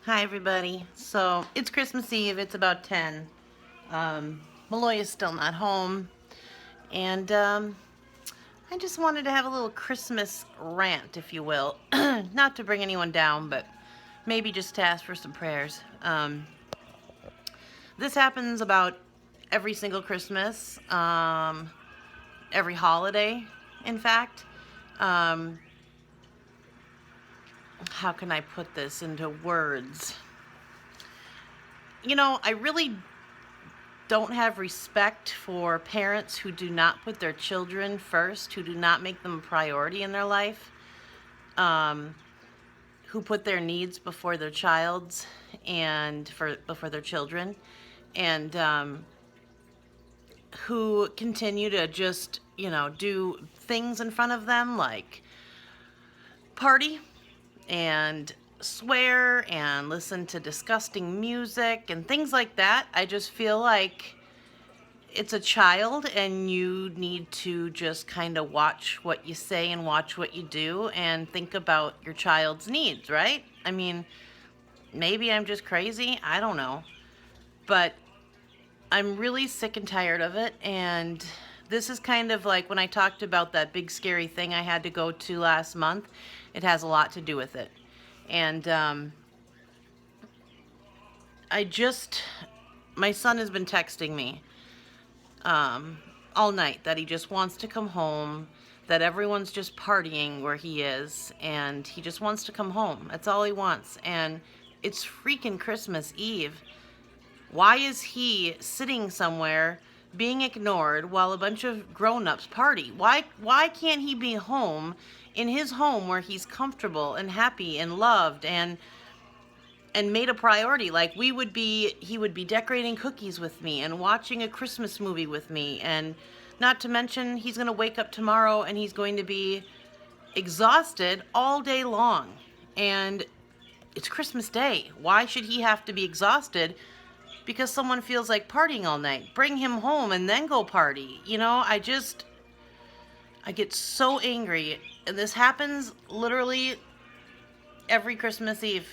Hi everybody. So it's Christmas Eve. It's about 10. Malloy is still not home, and I just wanted to have a little Christmas rant, if you will. Not to bring anyone down, but maybe just to ask for some prayers. This happens about every single Christmas, every holiday, in fact. Um, how can I put this into words? I really don't have respect for parents who do not put their children first, who do not make them a priority in their life, um, who put their needs before their child's and before their children, and who continue to just do things in front of them like party and swear and listen to disgusting music and things like that. I just feel like it's a child and you need to just kind of watch what you say and watch what you do and think about your child's needs, right? I mean, maybe I'm just crazy. I don't know. But I'm really sick and tired of it. And this is kind of like when I talked about that big scary thing I had to go to last month. It has a lot to do with it. And my son has been texting me all night that he just wants to come home, that everyone's just partying where he is, and he just wants to come home. That's all he wants. And it's freaking Christmas Eve. Why is he sitting somewhere being ignored while a bunch of grown-ups party? Why can't he be home in his home where he's comfortable and happy and loved and made a priority? Like he would be decorating cookies with me and watching a Christmas movie with me, and not to mention he's going to wake up tomorrow and he's going to be exhausted all day long. And it's Christmas Day. Why should he have to be exhausted because someone feels like partying all night? Bring him home and then go party. I get so angry, and this happens literally every Christmas Eve.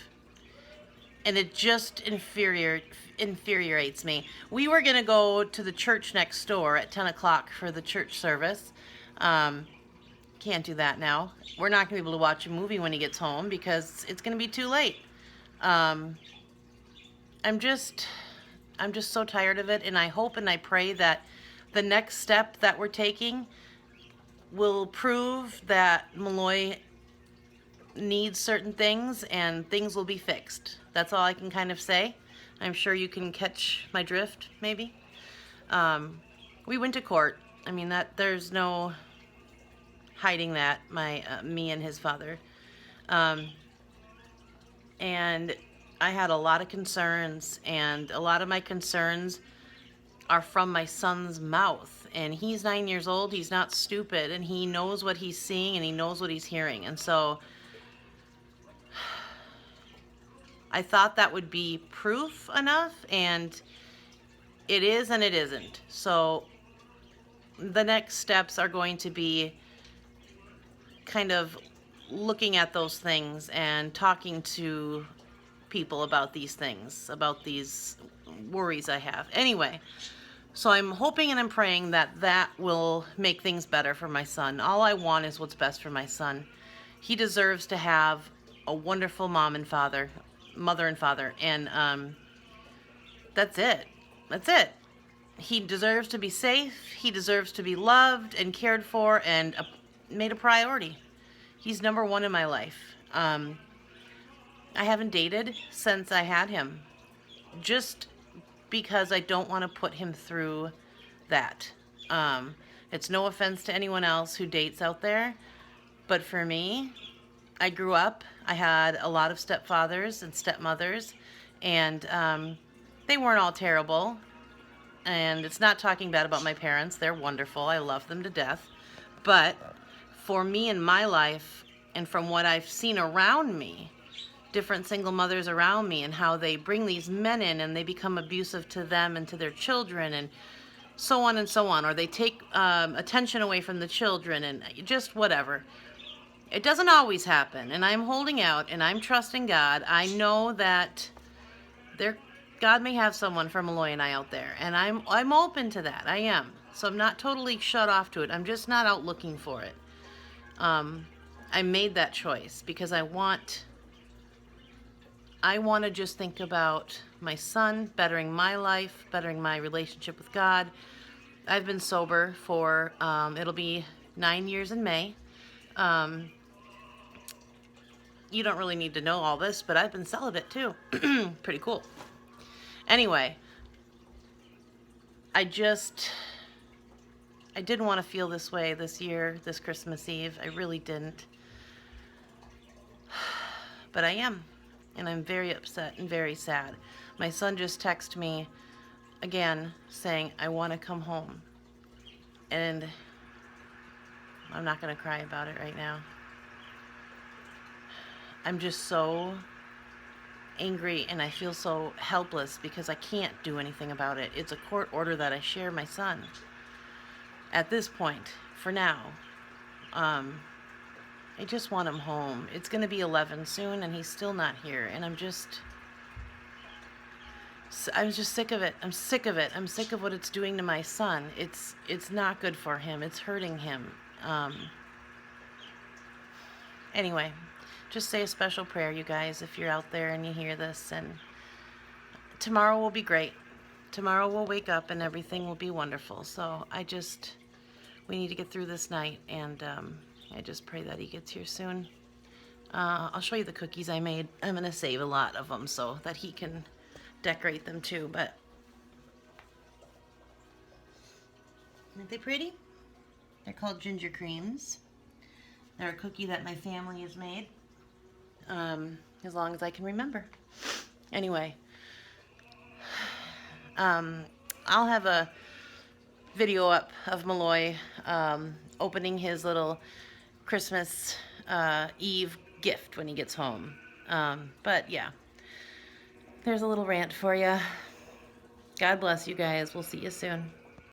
And it just infuriates me. We were going to go to the church next door at 10 o'clock for the church service. Can't do that now. We're not going to be able to watch a movie when he gets home because it's going to be too late. I'm just so tired of it, and I hope and I pray that the next step that we're taking will prove that Malloy needs certain things and things will be fixed. That's all I can kind of say. I'm sure you can catch my drift, maybe. We went to court. I mean, that there's no hiding that, me and his father. And I had a lot of concerns, and a lot of my concerns are from my son's mouth. And he's 9 years old. He's not stupid, and he knows what he's seeing and he knows what he's hearing. And so I thought that would be proof enough, and it is and it isn't. So the next steps are going to be kind of looking at those things and talking to people about these things, about these worries I have. Anyway, so I'm hoping and I'm praying that that will make things better for my son. All I want is what's best for my son. He deserves to have a wonderful mother and father, and that's it. That's it. He deserves to be safe. He deserves to be loved and cared for and made a priority. He's number one in my life. I haven't dated since I had him, just because I don't want to put him through that. It's no offense to anyone else who dates out there, but for me, I grew up, I had a lot of stepfathers and stepmothers, and they weren't all terrible. And it's not talking bad about my parents. They're wonderful. I love them to death. But for me in my life, and from what I've seen around me, different single mothers around me, and how they bring these men in and they become abusive to them and to their children, and so on and so on. Or they take attention away from the children, and just whatever. It doesn't always happen, and I'm holding out and I'm trusting God. I know that there God may have someone for Malloy and I out there, and I'm open to that. I am. So I'm not totally shut off to it. I'm just not out looking for it. I made that choice because I want to just think about my son, bettering my life, bettering my relationship with God. I've been sober for, it'll be 9 years in May. You don't really need to know all this, but I've been celibate too. Pretty cool. Anyway, I didn't want to feel this way this year, this Christmas Eve. I really didn't. But I am. And I'm very upset and very sad. My son just texted me again saying, I want to come home. And I'm not going to cry about it right now. I'm just so angry and I feel so helpless because I can't do anything about it. It's a court order that I share my son. At this point, for now, I just want him home. It's going to be 11 soon and he's still not here. And I'm just sick of it. I'm sick of it. I'm sick of what it's doing to my son. It's not good for him. It's hurting him. Anyway, just say a special prayer, you guys, if you're out there and you hear this. And tomorrow will be great. Tomorrow we'll wake up and everything will be wonderful. So we need to get through this night. And I just pray that he gets here soon. I'll show you the cookies I made. I'm going to save a lot of them so that he can decorate them too. But aren't they pretty? They're called ginger creams. They're a cookie that my family has made, as long as I can remember. Anyway, I'll have a video up of Malloy opening his little Christmas Eve gift when he gets home. But yeah, there's a little rant for you. God bless you guys. We'll see you soon.